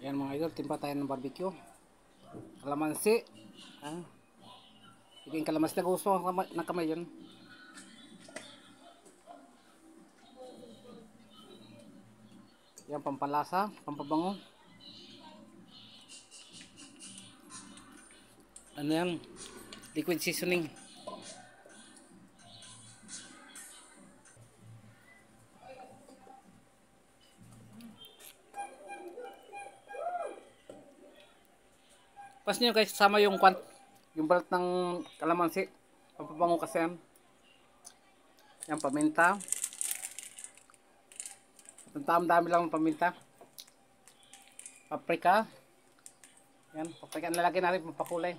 Yan mga idol, timpa tayo ng barbecue. Kalamansi. Ah, hindi yung kalamansi na gusto ng kamay yun. Yan pampalasa, pampabango. Ano yan? Liquid seasoning. Pas nyo guys, sama yung yung balat ng kalamansi. Pampabango kasi yan. Yan paminta. Ang dami lang ng paminta. Paprika. Yan, paprika nalagyan natin pampakulay.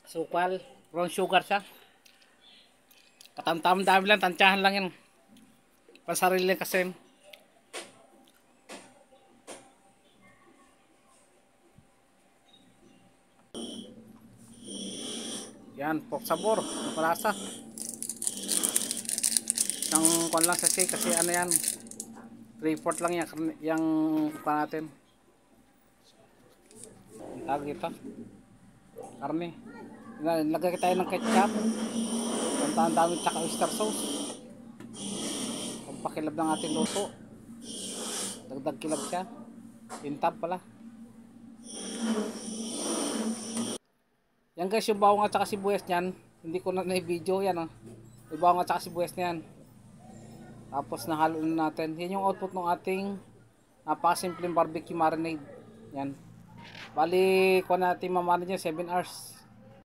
Sukal, brown sugar siya. Katamtam dami lang, tansyahan lang yan. Pasarili kasi. Yan, pork sabor, palasa. Isang kon lang kasi ano yan. 3/4 lang yan, yung pa natin. Tawag dito. Karne. Lagay tayo ng ketchup. Ang dami tsaka oyster sauce. Pampakilab ng ating luto. Dagdag kilab siya. Pintab pala. Yan guys, yung bawang at saka sibuyas niyan, hindi ko na na-video yan oh. Yung bawang at saka sibuyas niyan. Tapos nahalo na natin. Yan yung output ng ating napakasimpleng barbecue marinade. Yan. Bali, kuha natin mamarinade niya 7 hours.